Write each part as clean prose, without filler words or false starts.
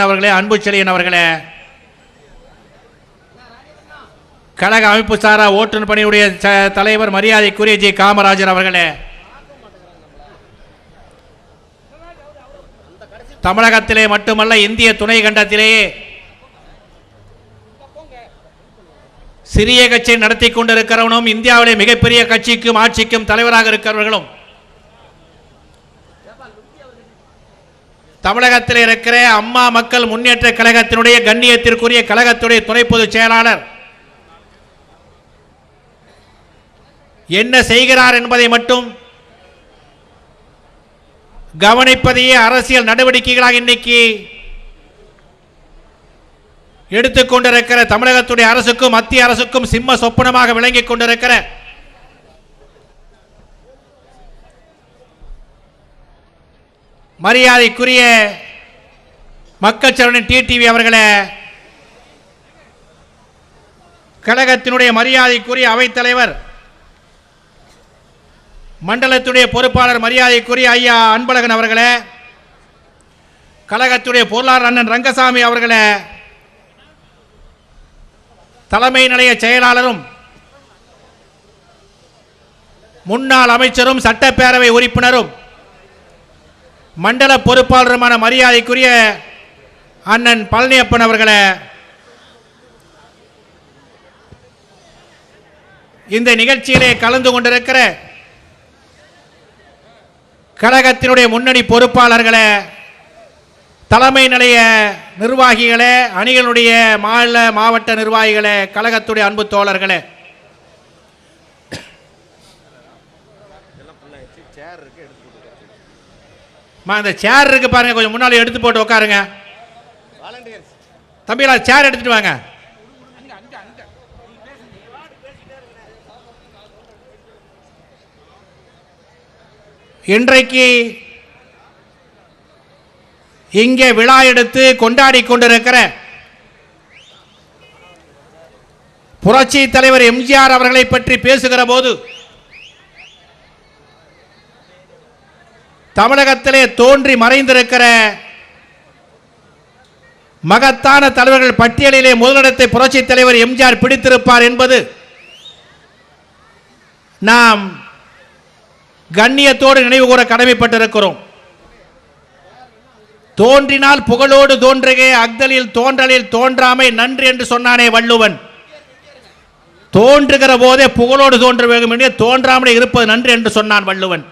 அவர்களே, அன்பு செழியன் அவர்களே, கழக அமைப்பு சாரா ஓட்டுநர் பணியுடைய தலைவர் மரியாதைக்குரிய ஜி காமராஜர் அவர்களே, தமிழகத்திலே மட்டுமல்ல இந்திய துணை கண்டத்திலேயே சிறிய கட்சி நடத்தி கொண்டிருக்கிறவனும் இந்தியாவிலே மிகப்பெரிய கட்சிக்கும் ஆட்சிக்கும் தலைவராக இருக்கிறவர்களும் தமிழகத்தில் இருக்கிற அம்மா மக்கள் முன்னேற்ற கழகத்தினுடைய கண்ணியத்திற்குரிய கழகத்துடைய துணை பொதுச் செயலாளர் என்ன செய்கிறார் என்பதை மட்டும் கவனிப்பதையே அரசியல் நடவடிக்கைகளாக இன்னைக்கு எடுத்துக்கொண்டிருக்கிற தமிழகத்துடைய அரசுக்கும் மத்திய அரசுக்கும் சிம்ம சொப்பனமாக விளங்கிக் கொண்டிருக்கிற மரியாதைக்குரிய மக்கள் செல்வன் டிடிவி அவர்களே, கழகத்தினுடைய மரியாதைக்குரிய அவைத்தலைவர் மண்டலத்துடைய பொறுப்பாளர் மரியாதைக்குரிய ஐயா அன்பழகன் அவர்களே, கழகத்துடைய பொருளாளர் அண்ணன் ரங்கசாமி அவர்களே, தலைமை நிலைய செயலாளரும் முன்னாள் அமைச்சரும் சட்டப்பேரவை உறுப்பினரும் மண்டல பொறுப்பாளருமான மரியாதைக்குரிய அண்ணன் பழனியப்பன் அவர்களே, இந்த நிகழ்ச்சியிலே கலந்து கொண்டிருக்கிற கழகத்தினுடைய முன்னணி பொறுப்பாளர்களே, தலைமை நிலைய நிர்வாகிகளே, அணிகளுடைய மாநில மாவட்ட நிர்வாகிகளே, கழகத்துடைய அன்பு தோழர்களே, இந்த சேர் இருக்கு பாருங்க, கொஞ்சம் முன்னாடி எடுத்து போட்டு உட்காருங்க. தம்பிகளா சேர் எடுத்துட்டு வாங்க. இன்றைக்கு இங்கே விழா எடுத்து கொண்டாடி கொண்டிருக்கிற புரட்சி தலைவர் எம்ஜிஆர் அவர்களை பற்றி பேசுகிற போது தமிழகத்திலே தோன்றி மறைந்திருக்கிற மகத்தான தலைவர்கள் பட்டியலிலே முதலிடத்தை புரட்சி தலைவர் எம்ஜிஆர் பிடித்திருப்பார் என்பது நாம் கண்ணியத்தோடு நினைவு கூற கடமைப்பட்டிருக்கிறோம். தோன்றினால் புகழோடு தோன்றுக, அக்தலில் தோன்றலில் தோன்றாமை நன்று என்று சொன்னானே வள்ளுவன். தோன்றுகிற போதே புகழோடு தோன்ற வேண்டும் என்று தோன்றாமலே இருப்பது நன்று என்று சொன்னான் வள்ளுவன்.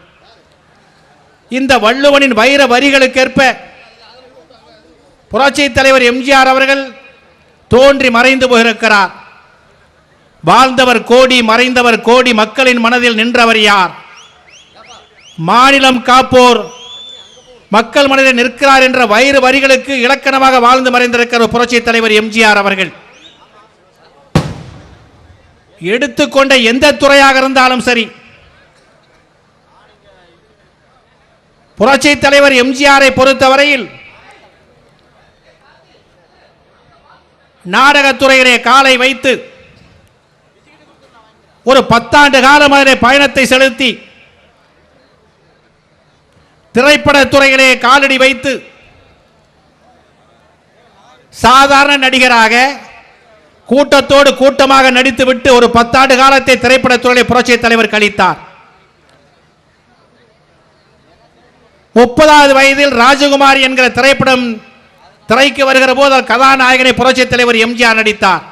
இந்த வள்ளுவனின் வைர வரிகளுக்கேற்ப புரட்சி தலைவர் எம்ஜிஆர் அவர்கள் தோன்றி மறைந்து போயிருக்கிறார். வாழ்ந்தவர் கோடி, மறைந்தவர் கோடி, மக்களின் மனதில் நின்றவர் யார்? மாநிலம் காப்போர் மக்கள் மனதில் நிற்கிறார் என்ற வைர வரிகளுக்கு இலக்கணமாக வாழ்ந்து மறைந்திருக்கிற புரட்சி தலைவர் எம்ஜிஆர் அவர்கள் எடுத்துக்கொண்ட எந்த துறையாக இருந்தாலும் சரி, புரட்சி தலைவர் எம்ஜிஆரை பொறுத்தவரையில் நாடகத்துறையிலே காலை வைத்து ஒரு 10 ஆண்டு காலம் அதிலே பயணத்தை செலுத்தி திரைப்படத்துறையிலே காலடி வைத்து சாதாரண நடிகராக கூட்டத்தோடு கூட்டமாக நடித்துவிட்டு ஒரு 10 ஆண்டு காலத்தை திரைப்படத்துறையிலே புரட்சி தலைவர் கழித்தார். 30வது வயதில் ராஜகுமாரி என்கிற திரைப்படம் திரைக்கு வருகிற போது கதாநாயகனை புரட்சி தலைவர் எம்ஜிஆர் நடித்தார்.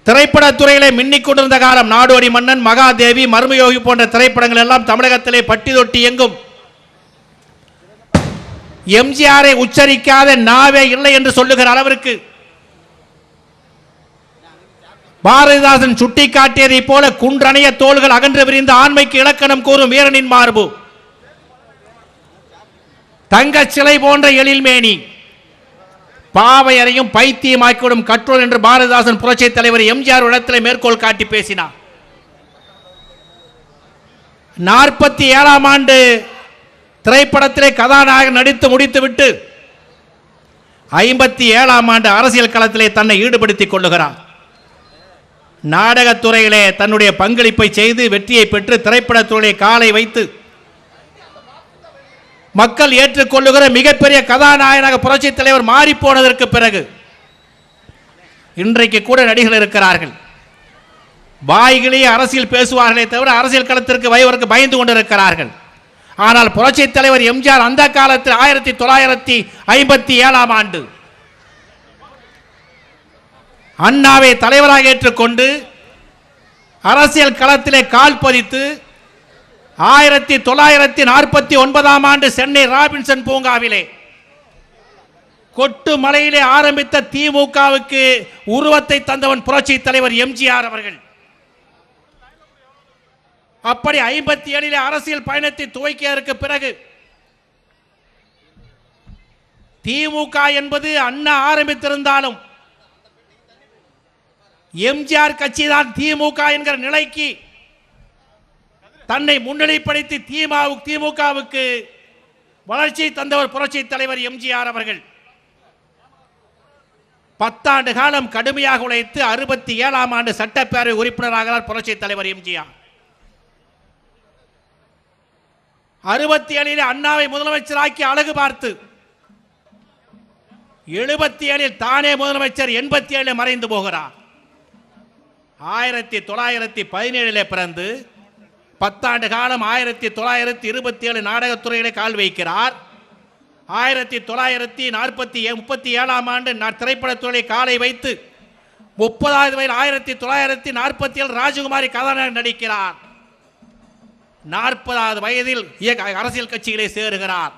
திரைப்படத்துறையிலே மின்னிக் கொண்டிருந்த காலம் நாடோடி மன்னன், மகாதேவி, மர்மயோகி போன்ற திரைப்படங்கள் எல்லாம் தமிழகத்திலே பட்டி தொட்டி எங்கும் எம்ஜிஆரை உச்சரிக்காத நாவே இல்லை என்று சொல்லுகிற அளவிற்கு பாரதிதாசன் சுட்டிக்காட்டியதை போல குன்றணைய தோள்கள் அகன்று விரிந்த ஆண்மைக்கு இலக்கணம் கூறும் வீரனின் மார்பு, தங்க சிலை போன்ற எழில்மேனி, பாவையரையும் பைத்தியமாக்கிவிடும் கற்றோல் என்று பாரதிதாசன் புரட்சி தலைவர் எம்ஜிஆர் இடத்திலே மேற்கோள் காட்டி பேசினார். 47ஆம் ஆண்டு திரைப்படத்திலே கதாநாயகன் நடித்து முடித்துவிட்டு 57ஆம் ஆண்டு அரசியல் களத்திலே தன்னை ஈடுபடுத்திக் கொள்ளுகிறார். நாடகத்துறையிலே தன்னுடைய பங்களிப்பை செய்து வெற்றியை பெற்று திரைப்படத்துறையிலே காலை வைத்து மக்கள் ஏற்றுக்கொள்ளுகிற மிகப்பெரிய கதாநாயகனாக புரட்சித் தலைவர் மாறி போனதற்கு பிறகு இன்றைக்கு கூட நடிகர்கள் இருக்கிறார்கள். வாய்களே அரசியல் பேசுவார்களே தவிர அரசியல் களத்திற்கு வருவதற்கு பயந்து கொண்டிருக்கிறார்கள். ஆனால் புரட்சித் தலைவர் எம்ஜிஆர் அந்த காலத்தில் 1957ஆம் ஆண்டு அண்ணாவை தலைவராக ஏற்றுக்கொண்டு அரசியல் களத்திலே கால் பதித்து 1949ஆம் ஆண்டு சென்னை ராபின்சன் பூங்காவிலே கொட்டு மலையிலே ஆரம்பித்த திமுகவுக்கு உருவத்தை தந்தவன் புரட்சி தலைவர் எம்ஜிஆர் அவர்கள். அப்படி 57 அரசியல் பயணத்தை துவக்கியதற்கு பிறகு திமுக என்பது அண்ணா ஆரம்பித்திருந்தாலும் எம்ஜிஆர் கட்சி தான் திமுக என்கிற நிலைக்கு தன்னை முன்னிலைப்படுத்தி திமுகவுக்கு வளர்ச்சி தந்தவர் புரட்சி தலைவர் எம்ஜிஆர் அவர்கள். 10 ஆண்டு காலம் கடுமையாக உழைத்து 67ஆம் ஆண்டு சட்டப்பேரவை உறுப்பினராகிறார் புரட்சி தலைவர் எம்ஜிஆர். 67 அண்ணாவை முதலமைச்சராக்கி அழகு பார்த்து 77 தானே முதலமைச்சர் 87 மறைந்து போகிறார். 1917 பிறந்து 10 ஆண்டு காலம் 1927 நாடகத்துறையிலே கால் வைக்கிறார். 1937ஆம் ஆண்டு திரைப்படத்துறை காலை வைத்து 30வது வயதில் 1947 ராஜகுமாரி கதாநாயகன் நடிக்கிறார். 40வது வயதில் அரசியல் கட்சிகளை சேருகிறார்.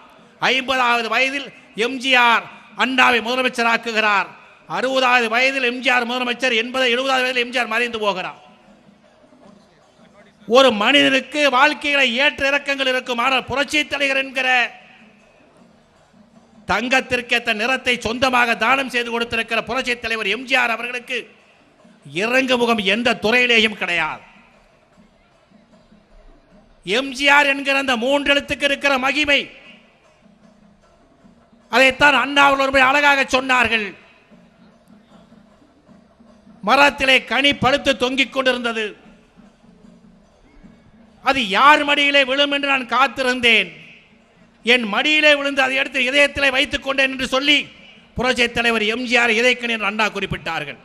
50வது வயதில் எம்ஜிஆர் அண்ணாவை முதலமைச்சராக்குகிறார். 60வது வயதில் எம்ஜிஆர் முதலமைச்சர். 70வது வயதில் எம்ஜிஆர் மறைந்து போகிறார். ஒரு மனிதனுக்கு வாழ்க்கையில ஏற்ற இறக்கங்கள் இருக்கும். ஆனால் புரட்சி தலைவர் என்கிற தங்கத்திற்கு தன் நிறத்தை சொந்தமாக தானம் செய்து கொடுத்திருக்கிற புரட்சி தலைவர் எம்ஜிஆர் அவர்களுக்கு இறங்கு முகம் எந்த துறையிலேயும் கிடையாது. எம்ஜிஆர் என்கிற அந்த 3 எழுத்துக்கு இருக்கிற மகிமை, அதைத்தான் அண்ணாவில் அழகாக சொன்னார்கள். மரத்திலே கனி பழுத்து தொங்கிக் கொண்டிருந்தது. அது யார் மடியிலே விழும் என்று நான் காத்திருந்தேன். என் மடியிலே விழுந்து அதை எடுத்து இதயத்திலே வைத்துக் கொண்டேன் என்று சொல்லி புரட்சி தலைவர் எம்ஜிஆர் இதயக்கணி என்று அண்ணா குறிப்பிட்டார்கள்.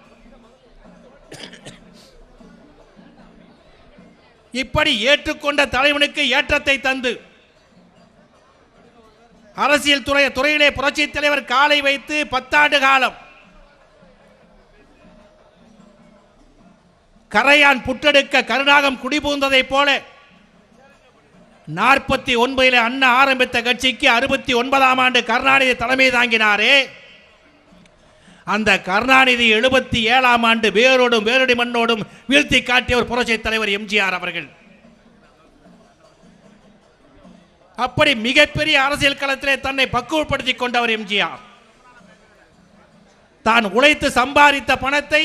இப்படி ஏற்றுக்கொண்ட தலைவனுக்கு ஏற்றத்தை தந்து அரசியல் துறையிலே புரட்சி தலைவர் காலை வைத்து 10 ஆண்டு காலம் கரையான் புற்றெடுக்க கருணாகம் குடிபுகுந்ததை போல 49 அண்ணா ஆரம்பித்த கட்சிக்கு 69ஆம் ஆண்டு கருணாநிதி தலைமை தாங்கினாரே, அந்த கருணாநிதி 77ஆம் ஆண்டு வேரோடும் வேரடி மண்ணோடும் வீழ்த்தி காட்டியவர் புரட்சி தலைவர் எம்ஜிஆர் அவர்கள். அப்படி மிகப்பெரிய அரசியல் களத்திலே தன்னை பக்குவப்படுத்திக் கொண்டவர் எம்ஜிஆர். தான் உழைத்து சம்பாதித்த பணத்தை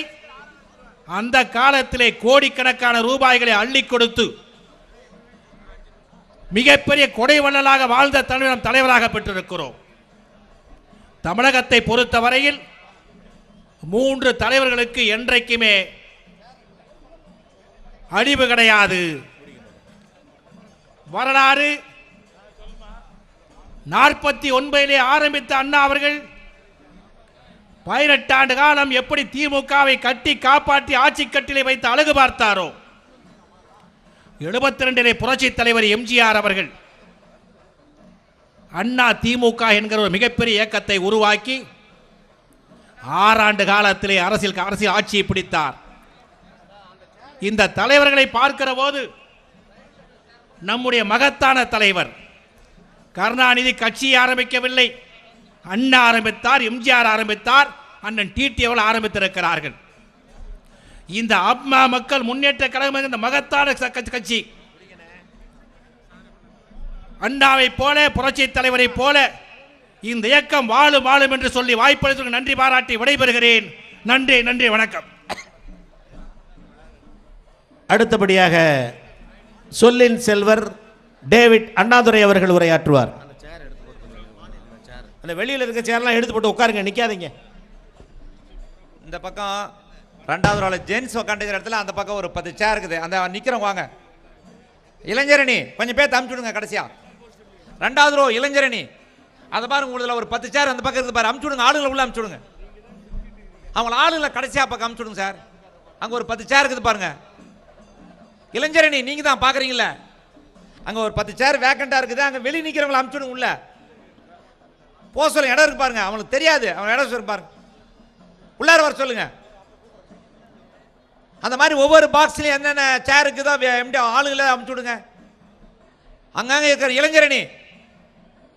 அந்த காலத்திலே கோடிக்கணக்கான ரூபாய்களை அள்ளி கொடுத்து மிகப்பெரிய கொடை வள்ளலாக வாழ்ந்த தலைவராக பெற்றிருக்கிறோம். தமிழகத்தை பொறுத்தவரையில் 3 தலைவர்களுக்கு என்றைக்குமே அழிவு கிடையாது. வரலாறு 49 ஆரம்பித்த அண்ணா அவர்கள் 18 ஆண்டு காலம் எப்படி திமுகவை கட்டி காப்பாற்றி ஆட்சி கட்டிலை வைத்து அழகு பார்த்தாரோ, 72 புரட்சி தலைவர் எம்ஜிஆர் அவர்கள் அண்ணா திமுக என்கிற ஒரு மிகப்பெரிய இயக்கத்தை உருவாக்கி 6 ஆண்டு காலத்திலே அரசியல் ஆட்சியை பிடித்தார். இந்த தலைவர்களை பார்க்கிற போது நம்முடைய மகத்தான தலைவர் கருணாநிதி கட்சியை ஆரம்பிக்கவில்லை, அண்ணா ஆரம்பித்தார், எம்ஜிஆர் ஆரம்பித்தார், அண்ணன் டிடி அவர்கள் ஆரம்பித்திருக்கிறார்கள். இந்த அம்மா மக்கள் முன்னேற்ற கழகம் இந்த மகத்தான கட்சி அண்ணாவை போல புரட்சி தலைவரை போல இந்த இயக்கம் வாழும் வாழும் என்று சொல்லி வாய்ப்பளித்ததற்கு நன்றி பாராட்டி விடைபெறுகிறேன். நன்றி நன்றி, வணக்கம். அடுத்தபடியாக சொல்லின் செல்வர் டேவிட் அண்ணாதுரை அவர்கள் உரையாற்றுவார். அந்த வெளியில் இருக்க சேர்லாம் எடுத்து போட்டு உட்காருங்க, நிக்காதீங்க. இந்த பக்கம் 2வது ரோல ஜென்ஸ் உட்காந்துக்கிற இடத்துல அந்த பக்கம் ஒரு 10 சேர் இருக்குது. அந்த நிக்கிறவங்க வாங்க. இளைஞரணி கொஞ்சம் பேர் அமுச்சு விடுங்க. கடைசியா 2வது ரோ இளைஞரணி, அதை பாருங்க. உங்களுக்கு ஒரு 10 சேர் அந்த பக்கம் இருக்குது பாரு, அமுச்சு விடுங்க. ஆளுங்களை உள்ள அமுச்சு விடுங்க. அவங்கள ஆளுங்களை கடைசியாக பக்கம் அமுச்சு விடுங்க சார். அங்கே ஒரு 10 சேர் இருக்குது பாருங்க. இளைஞரணி நீங்கள் தான் பார்க்குறீங்களா? அங்கே ஒரு 10 சேர் வேக்கண்டாக இருக்குது. அங்கே வெளியே நிற்கிறவங்களை அமுச்சு விடுங்க உள்ள. போக சொல்லுங்க. இடம் இருக்கு பாருங்க. அவங்களுக்கு தெரியாது, அவங்க இடம் சொல்லி பாருங்க. உள்ளார வர சொல்லுங்க. அந்த மாதிரி ஒவ்வொரு பாக்ஸ்லையும் என்னென்ன சேர் இருக்குதோ எம்டி ஆளுங்களை அமுச்சு விடுங்க. அங்கங்கே இருக்கிற இளைஞரணி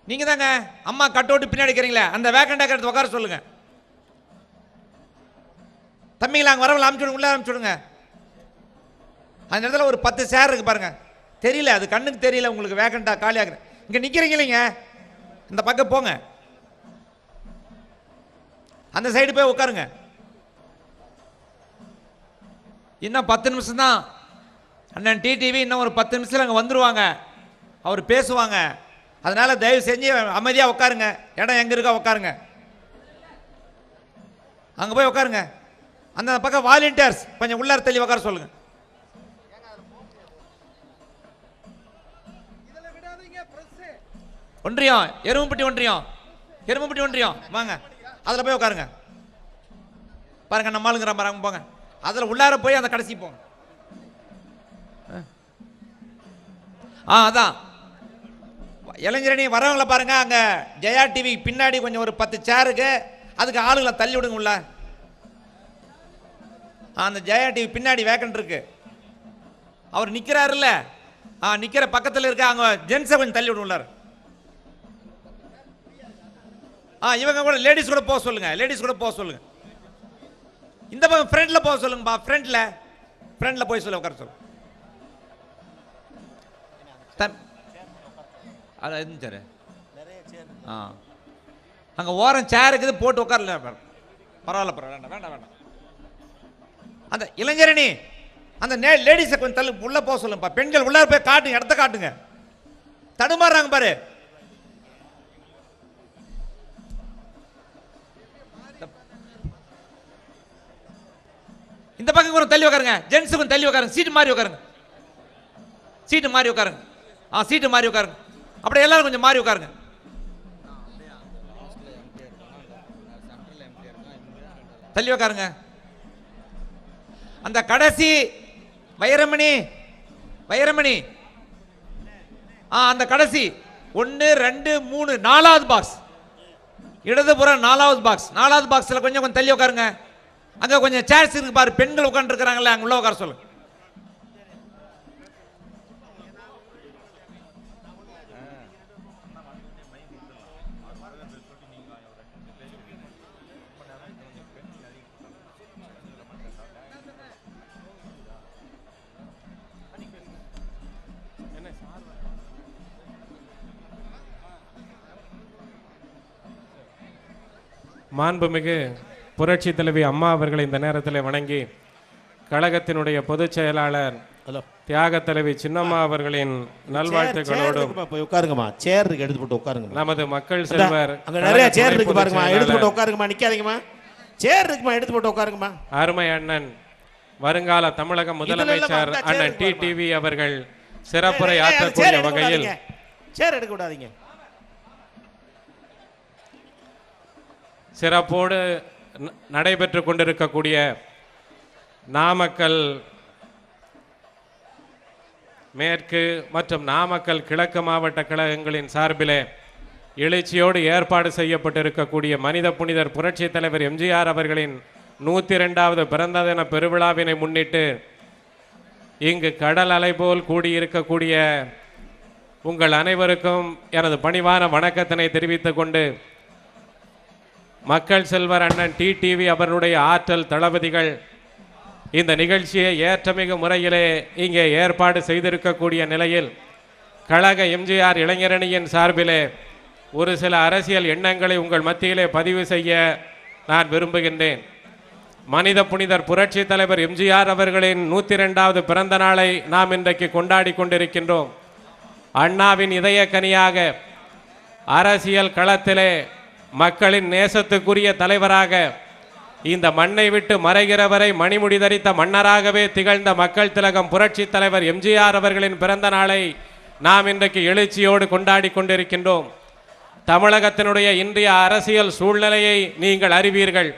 நீங்கள் தாங்க. அம்மா கட் அவுட்டு பின்னாடி இருக்கிறீங்களே, அந்த வேக்கண்டாக எடுத்து உட்கார சொல்லுங்க. தம்பிங்களா அங்கே வரவங்களை அமுச்சு விடுங்க, உள்ள அமுச்சு விடுங்க. அந்த இடத்துல ஒரு 10 சேர் இருக்கு பாருங்க. தெரியல, அது கண்ணுக்கு தெரியல உங்களுக்கு. வேக்கண்டா காலியாகுது. இங்கே நிற்கிறீங்க இல்லைங்க, இந்த பக்கம் போங்க. அந்த சைடு போய் உட்காருங்க. இன்னும் 10 நிமிஷம் தான். அண்ணன் டிடிவி இன்னும் ஒரு 10 நிமிஷத்தில் அங்கே வந்துடுவாங்க. அவர் பேசுவாங்க. அதனால தயவு செஞ்சு அமைதியாக உட்காருங்க. இடம் எங்கே இருக்கா உட்காருங்க. அங்கே போய் உட்காருங்க. அந்த பக்கம் வாலண்டியர்ஸ் கொஞ்சம் உள்ளார தள்ளி உட்கார சொல்லுங்க. ஒன்றியம், எருமப்பட்டி ஒன்றியம், எருமப்பட்டி ஒன்றியம் வாங்க. அதில் போய் உட்காருங்க. பாருங்க நம்ம ஆளுங்கிற பாருங்க. போங்க அதில் உள்ளார போய் அந்த கடைசி போங்க. அதான் இளைஞரணி வரவங்களை பாருங்க. அங்கே ஜெயா டிவி பின்னாடி கொஞ்சம் ஒரு 10 சேருக்கு, அதுக்கு ஆளுங்களை தள்ளி விடுங்க உள்ள. அந்த ஜெயா டிவி பின்னாடி வேக்கண்ட் இருக்கு. அவர் நிற்கிறாருல்ல, நிற்கிற பக்கத்தில் இருக்க அங்கே ஜென்ஸை கொஞ்சம் தள்ளி விடுங்க உள்ளார். இவங்க கூட லேடிஸ் கூட போக சொல்லுங்க. லேடிஸ் கூட போக சொல்லுங்க. இந்த பக்கம் ஃப்ரண்ட்ல போக சொல்லுங்கப்பா. ஃப்ரண்ட்ல போய் சொல்ல உட்கார சொல்லுங்க. சரி, அங்க ஓரம் சேர் இருக்குது, போட்டு உட்காரல. பரவாயில்ல பரவாயில்ல, வேண்டாம் வேண்டாம். அந்த இளைஞரணி அந்த லேடிஸை கொஞ்சம் தள்ளி உள்ள போக சொல்லுங்கப்பா. பெண்கள் உள்ளார போய் காட்டுங்க, இடத்த காட்டுங்க. தடுமாறுறாங்க பாரு. இந்த பக்கம் கொஞ்சம் தள்ளி உட்காருங்க. ஜென்ஸ் கொஞ்சம் தள்ளி உட்காருங்க. சீட்டு மாறி உட்காருங்க. சீட்டு மாறி உட்காருங்க. சீட்டு மாறி உட்காருங்க. அப்படியே எல்லாரும் கொஞ்சம் மாறி உட்காருங்க. தள்ளி உட்காருங்க. அந்த கடைசி வைரமணி, வைரமணி அந்த கடைசி 1 2 3 4வது பாக்ஸ், இடதுபுறம் 4வது பாக்ஸ். 4வது பாக்ஸ்ல கொஞ்சம் தள்ளி உட்காருங்க. அங்க கொஞ்சம் சேர்ஸ் இருக்கு பாரு. பெண்கள் உட்கார்ந்து இருக்காங்கல்ல, அங்க உள்ள உட்கார சொல்லுங்க. மாண்புமிகு புரட்சி தலைவி அம்மா அவர்களை இந்த நேரத்தில் வணங்கி, கழகத்தினுடைய பொதுச் செயலாளர் தியாக தலைவி சின்னம்மா அவர்களின் நல்வாழ்த்துக்களோடும் உட்காருங்கம்மா. சேர் இருக்கு, எடுத்து போட்டு உட்காருங்க. நமது மக்கள் செல்வர் அங்க நிறைய சேர் இருக்கு பாருங்கம்மா, எடுத்து போட்டு உட்காருங்கம்மா. நிக்காதீங்கம்மா, சேர் இருக்குமா, எடுத்து போட்டு உட்காருங்கம்மா. அருமை அண்ணன் வருங்கால தமிழக முதலமைச்சர் அண்ணன் டிடிவி அவர்கள் சிறப்புரை ஆற்றக்கூடிய வகையில் சேர் எடுக்க விடாதீங்க. சிறப்போடு நடைபெற்று கொண்டிருக்கக்கூடிய நாமக்கல் மேற்கு மற்றும் நாமக்கல் கிழக்கு மாவட்ட கழகங்களின் சார்பிலே எழுச்சியோடு ஏற்பாடு செய்யப்பட்டிருக்கக்கூடிய மனித புனிதர் புரட்சி தலைவர் எம்ஜிஆர் அவர்களின் 102வது பிறந்த தின பெருவிழாவினை முன்னிட்டு இங்கு கடல் அலை போல் கூடியிருக்கக்கூடிய உங்கள் அனைவருக்கும் எனது பணிவான வணக்கத்தினை தெரிவித்துக் கொண்டு, மக்கள் செல்வர் அண்ணன் டிடிவி அவர்களுடைய ஆற்றல் தளபதிகள் இந்த நிகழ்ச்சியை ஏற்றமிகு முறையிலே இங்கே ஏற்பாடு செய்திருக்கக்கூடிய நிலையில், கழக எம்ஜிஆர் இளைஞரணியின் சார்பிலே ஒரு சில அரசியல் எண்ணங்களை உங்கள் மத்தியிலே பதிவு செய்ய நான் விரும்புகின்றேன். மனித புனிதர் புரட்சி தலைவர் எம்ஜிஆர் அவர்களின் 102வது பிறந்த நாளை நாம் இன்றைக்கு கொண்டாடி கொண்டிருக்கின்றோம். அண்ணாவின் இதய கனியாக அரசியல் களத்திலே மக்களின் நேசத்துக்குரிய தலைவராக இந்த மண்ணை விட்டு மறைகிற வரை மணிமுடி தரித்த மன்னராகவே திகழ்ந்த மக்கள் திலகம் புரட்சி தலைவர் எம்ஜிஆர் அவர்களின் பிறந்த நாளை நாம் இன்றைக்கு எழுச்சியோடு கொண்டாடி கொண்டிருக்கின்றோம். தமிழகத்தினுடைய இன்றைய அரசியல் சூழ்நிலையை நீங்கள் அறிவீர்கள்.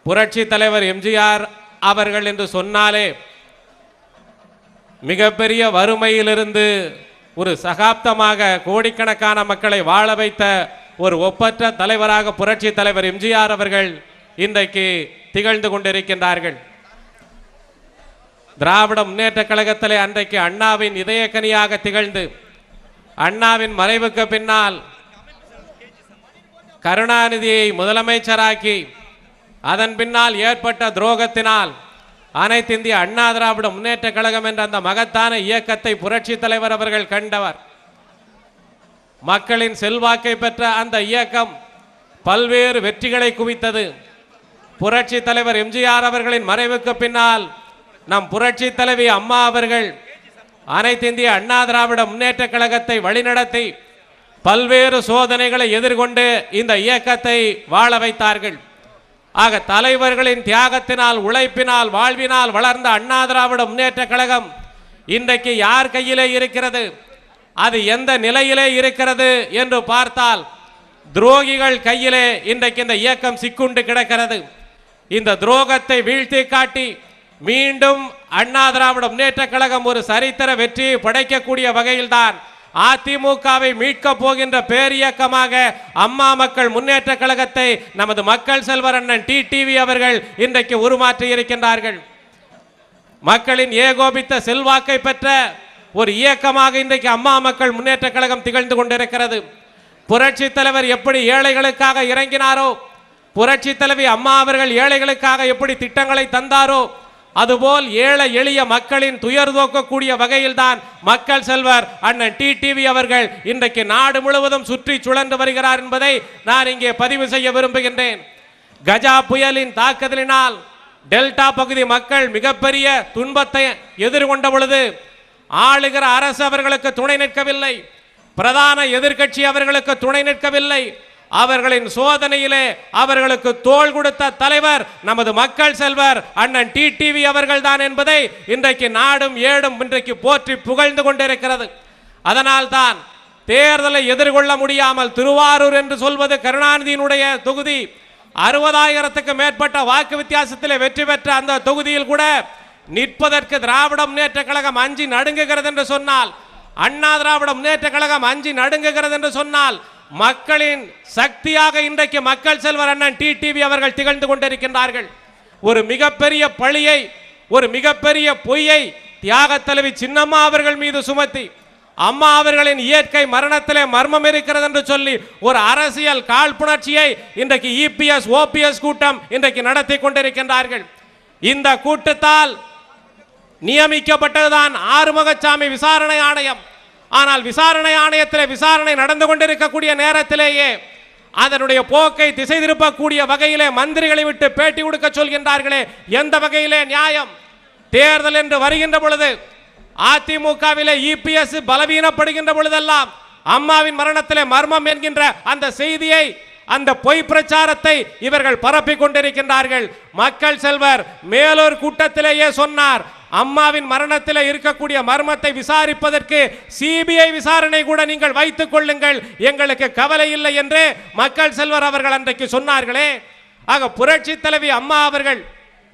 புரட்சி தலைவர் எம்ஜிஆர் அவர்கள் என்று சொன்னாலே மிகப்பெரிய வறுமையிலிருந்து ஒரு சகாப்தமாக கோடிக்கணக்கான மக்களை வாழ வைத்த ஒரு ஒப்பற்ற தலைவராக புரட்சி தலைவர் எம்ஜிஆர் அவர்கள் இன்றைக்கு திகழ்ந்து கொண்டிருக்கின்றார்கள். திராவிட முன்னேற்ற கழகத்திலே அன்றைக்கு அண்ணாவின் இதயக்கனியாக திகழ்ந்து அண்ணாவின் மறைவுக்கு பின்னால் கருணாநிதியை முதலமைச்சராக்கி அதன் பின்னால் ஏற்பட்ட துரோகத்தினால் அனைத்து இந்திய அண்ணா திராவிட முன்னேற்ற கழகம் என்ற அந்த மகத்தான இயக்கத்தை புரட்சி தலைவர் அவர்கள் கண்டவர். மக்களின் செல்வாக்கை பெற்ற அந்த இயக்கம் பல்வேறு வெற்றிகளை குவித்தது. புரட்சி தலைவர் எம்ஜிஆர் அவர்களின் மறைவுக்கு பின்னால் நம் புரட்சி தலைவி அம்மா அவர்கள் அனைத்து இந்திய அண்ணா திராவிட முன்னேற்ற கழகத்தை வழிநடத்தி பல்வேறு சோதனைகளை எதிர்கொண்டு இந்த இயக்கத்தை வாழ வைத்தார்கள். ஆக தலைவர்களின் தியாகத்தினால், உழைப்பினால், வாழ்வினால் வளர்ந்த அண்ணா திராவிட முன்னேற்ற கழகம் இன்றைக்கு யார் கையிலே இருக்கிறது, அது எந்த நிலையிலே இருக்கிறது என்று பார்த்தால் துரோகிகள் கையிலே இன்றைக்கு இந்த இயக்கம் சிக்குண்டு கிடக்கிறது. இந்த துரோகத்தை வீழ்த்தி காட்டி மீண்டும் அண்ணா திராவிட முன்னேற்ற கழகம் ஒரு சரித்திர வெற்றியை படைக்கக்கூடிய வகையில்தான் அதிமுகவை மீட்க போகின்ற பேரியக்கமாக அம்மா மக்கள் முன்னேற்ற கழகத்தை நமது மக்கள் செல்வர் அண்ணன் டிடிவி அவர்கள் இன்றைக்கு உருமாற்றி இருக்கின்றார்கள். மக்களின் ஏகோபித்த செல்வாக்கை பெற்ற ஒரு இயக்கமாக இன்றைக்கு அம்மா மக்கள் முன்னேற்ற கழகம் திகழ்ந்து கொண்டிருக்கிறது. புரட்சி தலைவர் எப்படி ஏழைகளுக்காக இறங்கினாரோ, புரட்சி தலைவி அம்மா அவர்கள் ஏழைகளுக்காக எப்படி திட்டங்களை தந்தாரோ, அதுபோல் ஏழை எளிய மக்களின் துயர் தோக்கக்கூடிய வகையில் தான் மக்கள் செல்வர் அண்ணன் டிடிவி அவர்கள் இன்றைக்கு நாடு முழுவதும் சுற்றி சுழன்று வருகிறார் என்பதை நான் இங்கே பதிவு செய்ய விரும்புகின்றேன். கஜா புயலின் தாக்குதலினால் டெல்டா பகுதி மக்கள் மிகப்பெரிய துன்பத்தை எதிர்கொண்ட பொழுது ஆளுகிற அரசு அவர்களுக்கு துணை நிற்கவில்லை, பிரதான எதிர்க்கட்சி அவர்களுக்கு துணை நிற்கவில்லை. அவர்களின் சோதனையிலே அவர்களுக்கு தோள் கொடுத்த தலைவர் நமது மக்கள் செல்வர் அண்ணன் டிடிவி அவர்கள் தான் என்பதை இன்றைக்கு நாடும் ஏடும் இன்றைக்கு போற்றி புகழ்ந்து கொண்டிருக்கிறது. அதனால் தான் தேர்தலை எதிர்கொள்ள முடியாமல் திருவாரூர் என்று சொல்வது கருணாநிதியினுடைய தொகுதி 60,000க்கு மேற்பட்ட வாக்கு வித்தியாசத்திலே வெற்றி பெற்ற அந்த தொகுதியில் கூட நிற்பதற்கு திராவிட முன்னேற்ற கழகம் அஞ்சி நடுங்குகிறது என்று சொன்னால், அண்ணா திராவிட முன்னேற்ற கழகம் அஞ்சி நடுங்குகிறது என்று சொன்னால் மக்களின் சக்தியாக இன்றைக்கு மக்கள் செல்வர் அண்ணன் டிடிவி அவர்கள் திகழ்ந்து கொண்டிருக்கின்றார்கள். ஒரு மிகப்பெரிய பழியை, ஒரு மிகப்பெரிய பொய்யை தியாக தலைவி சின்னம்மா அவர்கள் மீது சுமத்தி அம்மா அவர்களின் இயற்கை மரணத்திலே மர்மம் இருக்கிறது என்று சொல்லி ஒரு அரசியல் காழ்ப்புணர்ச்சியை இன்றைக்கு இபிஎஸ் ஓபிஎஸ் கூட்டம் இன்றைக்கு நடத்தி கொண்டிருக்கின்றார்கள். இந்த கூட்டத்தால் நியமிக்கப்பட்டதுதான் ஆறுமுகசாமி விசாரணை ஆணையம். ஆனால் விசாரணை ஆணையத்தில் விசாரணை நடந்து கொண்டிருக்கக்கூடிய நேரத்திலேயே அதனுடைய போக்கை திசை திருப்பக்கூடிய வகையிலே மந்திரிகளை விட்டு பேட்டி கொடுக்க சொல்கின்றார்களே, எந்த வகையிலே நியாயம்? தேர்தல் என்று வருகின்ற பொழுது அதிமுகவிலே இபிஎஸ் பலவீனப்படுகின்ற பொழுதெல்லாம் அம்மாவின் மரணத்திலே மர்மம் என்கின்ற அந்த செய்தியை, அந்த பொய் பிரச்சாரத்தை இவர்கள் பரப்பிக் கொண்டிருக்கின்றார்கள். மக்கள் செல்வர் மேலூர் கூட்டத்திலேயே சொன்னார், அம்மாவின் மரணத்தில் இருக்கக்கூடிய மர்மத்தை விசாரிப்பதற்கு சிபிஐ விசாரணை கூட நீங்கள் வைத்துக் கொள்ளுங்கள், எங்களுக்கு கவலை இல்லை என்று மக்கள் செல்வர் அவர்கள் அன்றைக்கு சொன்னார்களே. ஆக புரட்சி தலைவி அம்மா அவர்கள்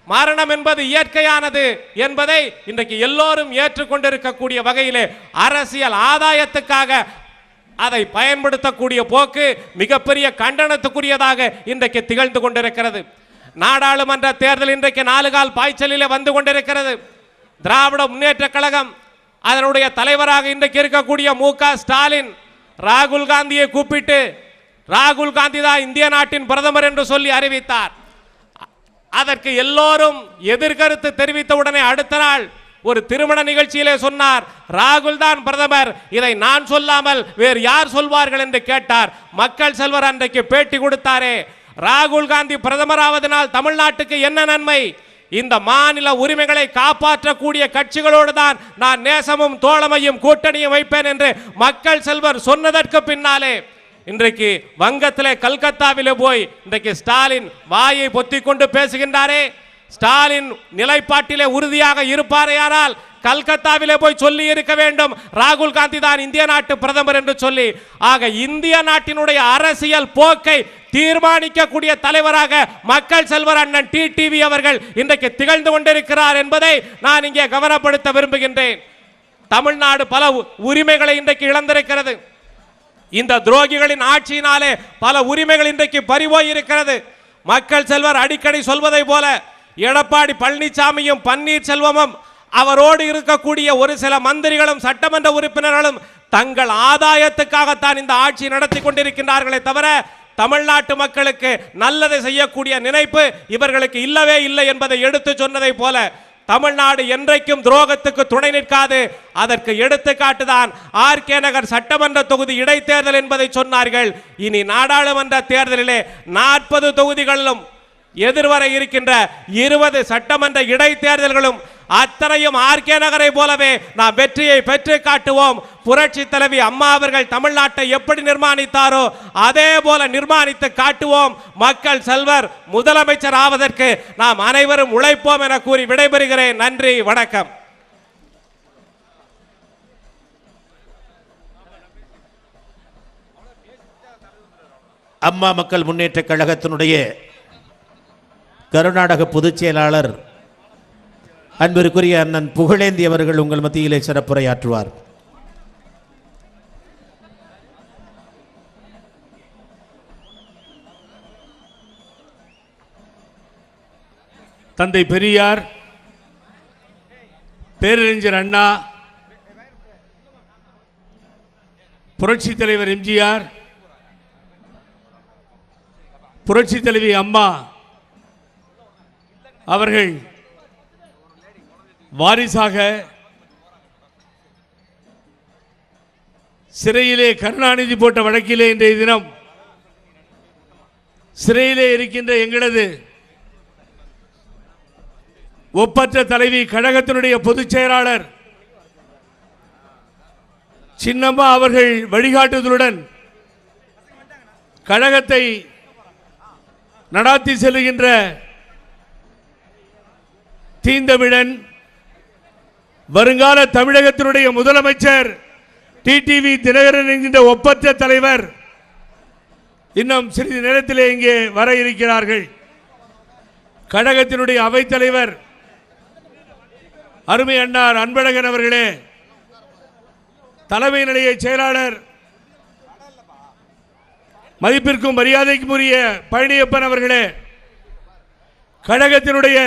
மரணம் என்பது இயற்கையானது என்பதை இன்றைக்கு எல்லோரும் ஏற்றுக்கொண்டிருக்கக்கூடிய வகையிலே அரசியல் ஆதாயத்துக்காக அதை பயன்படுத்தக்கூடிய போக்கு மிகப்பெரிய கண்டனத்துக்குரியதாக இன்றைக்கு திகழ்ந்து கொண்டிருக்கிறது. நாடாளுமன்ற தேர்தல் இன்றைக்கு 4 கால் பாய்ச்சலிலே வந்து கொண்டிருக்கிறது. திராவிட முன்னேற்ற கழகம் அதனுடைய தலைவராக இன்றைக்கு இருக்கக்கூடிய மு.க. ஸ்டாலின் ராகுல் காந்தியை கூப்பிட்டு ராகுல் காந்தி தான் இந்திய நாட்டின் பிரதமர் என்று சொல்லி அறிவித்தார். அதற்கு எல்லோரும் எதிர்கருத்து தெரிவித்த உடனே அடுத்த நாள் ஒரு திருமண நிகழ்ச்சியிலே சொன்னார், ராகுல் தான் பிரதமர், இதை நான் சொல்லாமல் வேறு யார் சொல்வார்கள் என்று கேட்டார். மக்கள் செல்வர் அன்றைக்கு பேட்டி கொடுத்தாரே, ராகுல் காந்தி பிரதமராவதனால் தமிழ்நாட்டுக்கு என்ன நன்மை? இந்த மாநில உரிமைகளை காப்பாற்றக்கூடிய கட்சிகளோடு தான் நான் நேசமும் தோழமையும் கூட்டணியும் வைப்பேன் என்று மக்கள் செல்வர் சொன்னதற்கு பின்னாலே இன்றைக்கு வங்கத்திலே கல்கத்தாவிலே போய் இன்றைக்கு ஸ்டாலின் வாயை பொத்திக் கொண்டு பேசுகின்றாரே. ஸ்டாலின் நிலைப்பாட்டிலே உறுதியாக இருப்பாரேயானால் கல்கத்தாவிலே போய் சொல்லி இருக்க வேண்டும், ராகுல் காந்தி தான் இந்திய நாட்டு பிரதமர் என்று சொல்லி. ஆக இந்திய நாட்டினுடைய அரசியல் போக்கை தீர்மானிக்கக்கூடிய தலைவராக மக்கள் செல்வர் அண்ணன் டிடிவி அவர்கள் இன்றைக்கு திகழ்ந்து கொண்டிருக்கிறார் என்பதை நான் இங்கே கவனப்படுத்த விரும்புகின்றேன். தமிழ்நாடு பல உரிமைகளை இன்றைக்கு இழந்திருக்கிறது. இந்த துரோகிகளின் ஆட்சியினாலே பல உரிமைகள் இன்றைக்கு பறிபோய் இருக்கிறது. மக்கள் செல்வர் அடிக்கடி சொல்வதை போல எடப்பாடி பழனிசாமியும் பன்னீர்செல்வமும் அவரோடு இருக்கக்கூடிய ஒரு சில மந்திரிகளும் சட்டமன்ற உறுப்பினர்களும் தங்கள் ஆதாயத்துக்காகத்தான் இந்த ஆட்சி நடத்தி கொண்டிருக்கின்றார்களே தவிர தமிழ்நாட்டு மக்களுக்கு நல்லதை செய்யக்கூடிய நினைப்பு இவர்களுக்கு இல்லவே இல்லை என்பதை எடுத்து சொன்னதை போல தமிழ்நாடு என்றைக்கும் துரோகத்துக்கு துணை நிற்காது. அதற்கு எடுத்துக்காட்டுதான் ஆர்கே நகர் சட்டமன்ற தொகுதி இடைத்தேர்தல் என்பதை சொன்னார்கள். இனி நாடாளுமன்ற தேர்தலிலே 40 தொகுதிகளிலும் எதிர்வர இருக்கின்ற 20 சட்டமன்ற இடைத்தேர்தல்களும் அத்தனையும் ஆர்கே நகரை போலவே நாம் வெற்றியை பெற்று காட்டுவோம். புரட்சி தலைவி அம்மா அவர்கள் தமிழ்நாட்டை எப்படி நிர்மாணித்தாரோ அதே போல நிர்மாணித்து காட்டுவோம். மக்கள் செல்வர் முதலமைச்சர் ஆவதற்கு நாம் அனைவரும் உழைப்போம் என கூறி விடைபெறுகிறேன். நன்றி, வணக்கம். அம்மா மக்கள் முன்னேற்ற கழகத்தினுடைய கர்நாடக பொதுச் செயலாளர் அன்பிற்குரிய அண்ணன் புகழேந்தி அவர்கள் உங்கள் மத்தியிலே சிறப்புரையாற்றுவார். தந்தை பெரியார், பேரறிஞர் அண்ணா, புரட்சி தலைவர் எம்ஜிஆர், புரட்சி தலைவி அம்மா அவர்கள் வாரிசாக சிறையிலே கருணாநிதி போட்ட வழக்கிலே இன்றைய தினம் சிறையிலே இருக்கின்ற எங்களது ஒப்பற்ற தலைவி கழகத்தினுடைய பொதுச் செயலாளர் சின்னம்மா அவர்கள் வழிகாட்டுதலுடன் கழகத்தை நடாத்தி செல்கின்ற தீந்தமிழன் வருங்கால தமிழகத்தினுடைய முதலமைச்சர் டிடிவி தினகரன் என்கின்ற ஒப்பற்ற தலைவர் இன்னும் சிறிது நேரத்திலே இங்கே வர இருக்கிறார்கள். கழகத்தினுடைய அவைத்தலைவர் அருமை அண்ணார் அன்பழகன் அவர்களே, தலைமை நிலைய செயலாளர் மதிப்பிற்கும் மரியாதைக்கும் உரிய பழனியப்பன் அவர்களே, கழகத்தினுடைய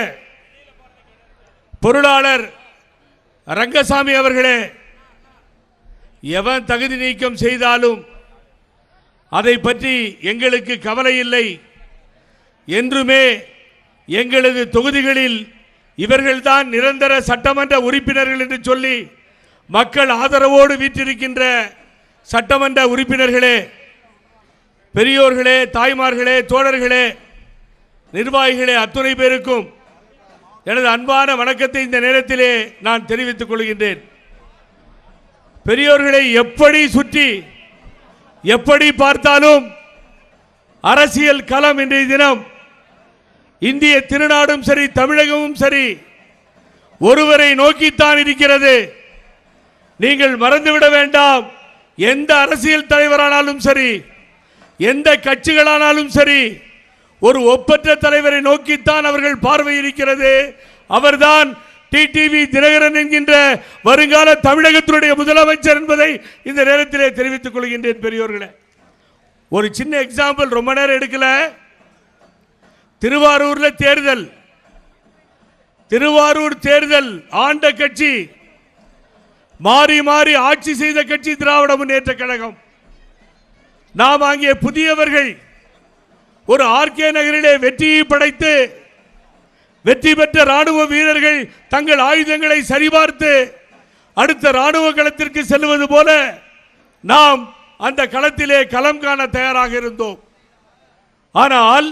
பொருளாளர் ரங்கசாமி அவர்களே, எவன் தகுதி நீக்கம் செய்தாலும் அதை பற்றி எங்களுக்கு கவலை இல்லை. என்றுமே எங்களது தொகுதிகளில் இவர்கள்தான் நிரந்தர சட்டமன்ற உறுப்பினர்கள் என்று சொல்லி மக்கள் ஆதரவோடு வீற்றிருக்கின்ற சட்டமன்ற உறுப்பினர்களே, பெரியோர்களே, தாய்மார்களே, தோழர்களே, நிர்வாகிகளே, அத்துணை பேருக்கும் எனது அன்பான வணக்கத்தை இந்த நேரத்திலே நான் தெரிவித்துக் கொள்கின்றேன். பெரியோர்களை எப்படி சுற்றி எப்படி பார்த்தாலும் அரசியல் களம் இன்றைய தினம் இந்திய திருநாடும் சரி தமிழகமும் சரி ஒருவரை நோக்கித்தான் இருக்கிறது. நீங்கள் மறந்துவிட வேண்டாம், எந்த அரசியல் தலைவரானாலும் சரி, எந்த கட்சிகளானாலும் சரி, ஒரு ஒப்பற்ற தலைவரை நோக்கித்தான் அவர்கள் பார்வை இருக்கிறது. அவர்தான் டிடிவி தினகரன் என்கின்ற வருங்கால தமிழகத்தினுடைய முதலமைச்சர் என்பதை இந்த நேரத்திலே தெரிவித்துக் கொள்கின்றேன். பெரியோர்களே, ஒரு சின்ன எக்ஸாம்பிள், ரொம்ப நேரம் எடுக்கல. திருவாரூர்ல தேர்தல், திருவாரூர் தேர்தல் ஆண்ட கட்சி, மாறி மாறி ஆட்சி செய்த கட்சி திராவிட முன்னேற்ற கழகம். நாம் அங்கே புதியவர்கள் ஒரு ஆர்கே நகரிலே வெற்றியை படைத்து வெற்றி பெற்ற ராணுவ வீரர்கள் தங்கள் ஆயுதங்களை சரிபார்த்து அடுத்த ராணுவ களத்திற்கு செல்வது போல நாம் அந்த களத்திலே களம் காண தயாராக இருந்தோம். ஆனால்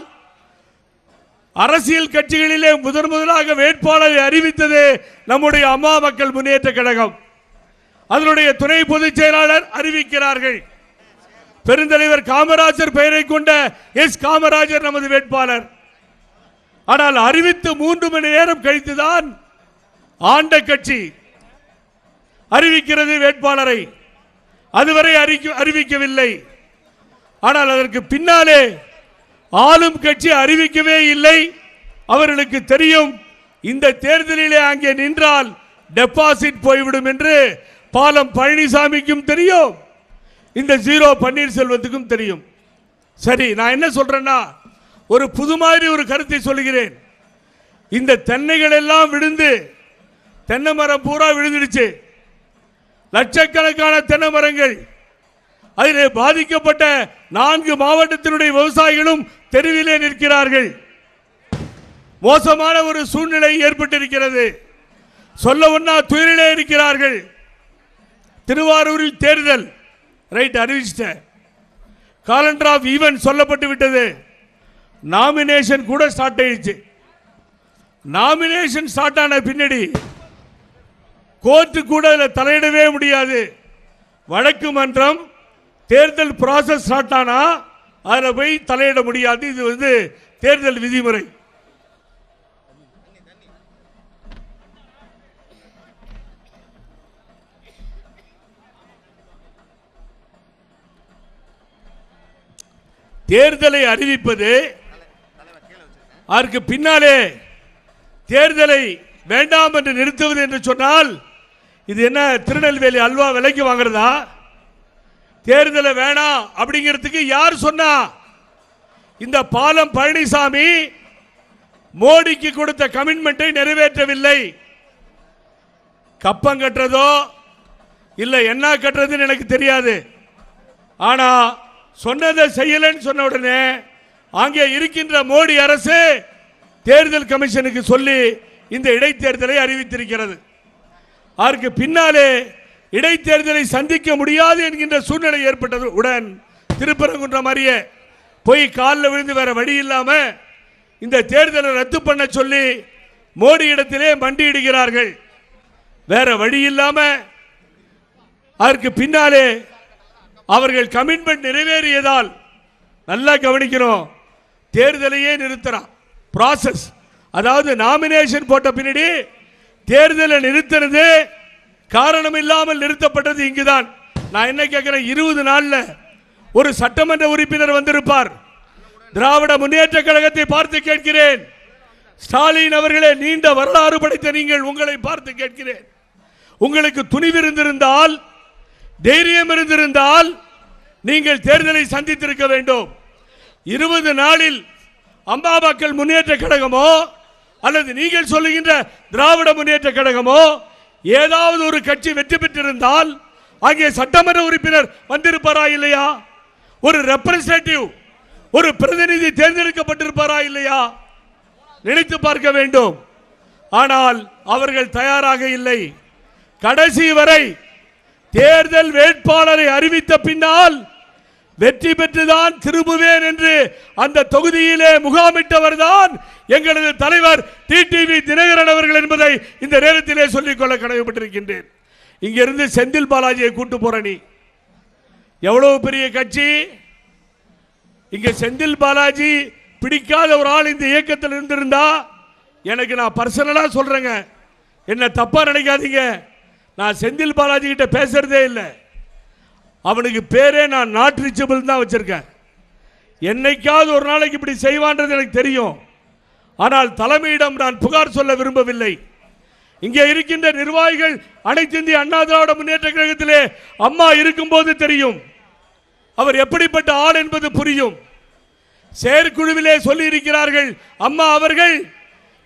அரசியல் கட்சிகளிலே முதலாக வேட்பாளரை அறிவித்தது நம்முடைய அம்மா மக்கள் முன்னேற்ற கழகம். அதனுடைய துணை பொதுச் செயலாளர் அறிவிக்கிறார்கள். பெருந்தலைவர் காமராஜர் பெயரை கொண்ட எஸ் காமராஜர் நமது வேட்பாளர். ஆனால் அறிவித்து 3 மணி நேரம் கழித்துதான் ஆண்ட கட்சி அறிவிக்கிறது வேட்பாளரை. அதுவரை அறிவிக்கவில்லை. ஆனால் அதற்கு பின்னாலே ஆளும் கட்சி அறிவிக்கவே இல்லை. அவர்களுக்கு தெரியும் இந்த தேர்தலிலே அங்கே நின்றால் டெபாசிட் போய்விடும் என்று. பாலம் பழனிசாமிக்கும் தெரியும், இந்த 0 பன்னீர்செல்வத்துக்கும் தெரியும். சரி, நான் என்ன சொல்றேன்னா, ஒரு புது மாதிரி ஒரு கருத்தை சொல்லுகிறேன். இந்த தென்னைகள் எல்லாம் விழுந்து, தென்னை மரம் பூரா விழுந்துடுச்சு, லட்சக்கணக்கான தென்னை மரங்கள். அதிலே பாதிக்கப்பட்ட 4 மாவட்டத்தினுடைய விவசாயிகளும் தெருவிலே நிற்கிறார்கள். மோசமான ஒரு சூழ்நிலை ஏற்பட்டிருக்கிறது. சொல்ல ஒண்ணா துயரிலே இருக்கிறார்கள். திருவாரூரில் தேர்தல் ரைட் அறிவிச்சிட்டேன். காலண்டர் ஆஃப் ஈவென்ட் சொல்லப்பட்டு விட்டது. நாமினேஷன் கூட ஸ்டார்ட் ஆயிடுச்சு. நாமினேஷன் ஸ்டார்ட் ஆன பின்னாடி கோர்ட்டு கூட அதில் தலையிடவே முடியாது. வழக்கு மன்றம் தேர்தல் ப்ராசஸ் ஸ்டார்ட் ஆனா அதில் போய் தலையிட முடியாது. இது தேர்தல் விதிமுறை. தேர்தலை அறிவிப்பது, அதற்கு பின்னாலே தேர்தலை வேண்டாம் என்று நிறுத்துவது என்று சொன்னால் இது என்ன திருநெல்வேலி அல்வா விலைக்கு வாங்குறதா? தேர்தலை வேணாம் அப்படிங்கிறதுக்கு யார் சொன்னா? இந்த பாலம் பழனிசாமி மோடிக்கு கொடுத்த கமிட்மெண்ட்டை நிறைவேற்றவில்லை. கப்பம் கட்டுறதோ இல்லை என்ன கட்டுறதுன்னு எனக்கு தெரியாது. ஆனா சொன்னதை செய்யலன்னு சொன்ன உடனே அங்கே இருக்கின்ற மோடி அரசு தேர்தல் கமிஷனுக்கு சொல்லி இந்த இடைத்தேர்தலை அறிவித்திருக்கிறது. அதற்கு பின்னாலே இடைத்தேர்தலை சந்திக்க முடியாது என்கின்ற சூழ்நிலை ஏற்பட்டது. உடன் திருப்பரங்குன்றம் மாதிரியே போய் காலில் விழுந்து வேற வழி இல்லாம இந்த தேர்தலை ரத்து பண்ண சொல்லி மோடி இடத்திலே மண்டியிடுகிறார்கள். வேற வழி இல்லாம அதற்கு பின்னாலே அவர்கள் கமிட்மெண்ட் நிறைவேறியதால், நல்லா கவனிக்கணும், தேர்தலையே நிறுத்துறான். ப்ராசஸ், அதாவது நாமினேஷன் போட்ட பின்னாடி தேர்தலை நிறுத்தினது காரணம் இல்லாமல் நிறுத்தப்பட்டது இங்குதான். நான் என்ன கேட்கிறேன், 20 நாள்ல ஒரு சட்டமன்ற உறுப்பினர் வந்திருப்பார். திராவிட முன்னேற்ற கழகத்தை பார்த்து கேட்கிறேன், ஸ்டாலின் அவர்களே, நீண்ட வரலாறு படைத்த நீங்கள், உங்களை பார்த்து கேட்கிறேன், உங்களுக்கு துணிவு இருந்திருந்தால், தைரியம் இருந்திருந்தால் நீங்கள் தேர்தலை சந்தித்திருக்க வேண்டும். 20 நாளில் அம்மா மக்கள் முன்னேற்ற கழகமோ அல்லது நீங்கள் சொல்லுகின்ற திராவிட முன்னேற்ற கழகமோ ஏதாவது ஒரு கட்சி வெற்றி பெற்றிருந்தால் அங்கே சட்டமன்ற உறுப்பினர் வந்திருப்பாரா இல்லையா? ஒரு ரெப்ரசன்டேட்டிவ், ஒரு பிரதிநிதி தேர்ந்தெடுக்கப்பட்டிருப்பாரா இல்லையா? நினைத்து பார்க்க வேண்டும். ஆனால் அவர்கள் தயாராக இல்லை. கடைசி வரை தேர்தல் வேட்பாளரை அறிவித்த பின்னால் வெற்றி பெற்றுதான் திரும்புவேன் என்று அந்த தொகுதியிலே முகாமிட்டவர் தான் எங்களது தலைவர் டிடிவி தினகரன் அவர்கள் என்பதை இந்த நேரத்திலே சொல்லிக்கொள்ள கடமைப்பட்டிருக்கின்றேன். இங்கிருந்து செந்தில் பாலாஜியை கூட்டு போற நீ எவ்வளவு பெரிய கட்சி. இங்க செந்தில் பாலாஜி பிடிக்காத ஒரு ஆள் இந்த இயக்கத்தில் இருந்திருந்தா, எனக்கு நான் பர்சனலா சொல்றேங்க, என்ன தப்பா நினைக்காதீங்க, நான் செந்தில் பாலாஜி கிட்ட பேசுறதே இல்லை. அவனுக்கு பேரே நான் நாட் ரீச்சபிள் தான் வச்சிருக்கேன். என்னைக்காவது ஒரு நாளைக்கு இப்படி செய்வான்றது எனக்கு தெரியும். ஆனால் தலைமையிடம் நான் புகார் சொல்ல விரும்பவில்லை. இங்கே இருக்கின்ற நிர்வாகிகள் அனைத்து இந்திய அண்ணா திராவிட முன்னேற்ற கழகத்திலே அம்மா இருக்கும்போது தெரியும் அவர் எப்படிப்பட்ட ஆள் என்பது புரியும். செயற்குழுவிலே சொல்லி இருக்கிறார்கள், அம்மா அவர்கள்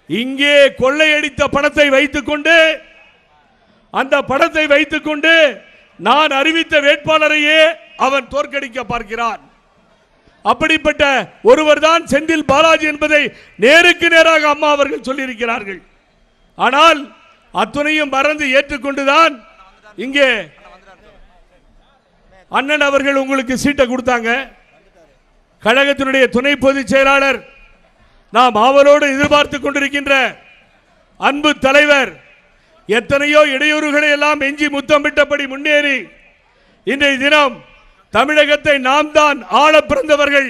இங்கே கொள்ளையடித்த பணத்தை வைத்துக்கொண்டு, அந்த பணத்தை வைத்துக்கொண்டு நான் அறிவித்த வேட்பாளரையே அவன் தோற்கடிக்க பார்க்கிறான். அப்படிப்பட்ட ஒருவர் தான் செந்தில் பாலாஜி என்பதை நேருக்கு நேராக அம்மா அவர்கள் சொல்லியிருக்கிறார்கள். ஆனால் அத்துணையும் மறந்து ஏற்றுக்கொண்டுதான் இங்கே அண்ணன் அவர்கள் உங்களுக்கு சீட்டை கொடுத்தாங்க. கழகத்தினுடைய துணை பொதுச் செயலாளர், நாம் ஆவலோடு எதிர்பார்த்து கொண்டிருக்கின்ற அன்பு தலைவர், எத்தனையோ இடையூறுகளை எல்லாம் எஞ்சி முத்தமிட்டபடி முன்னேறி இன்றைய தினம் தமிழகத்தை நாம் தான் ஆள பிறந்தவர்கள்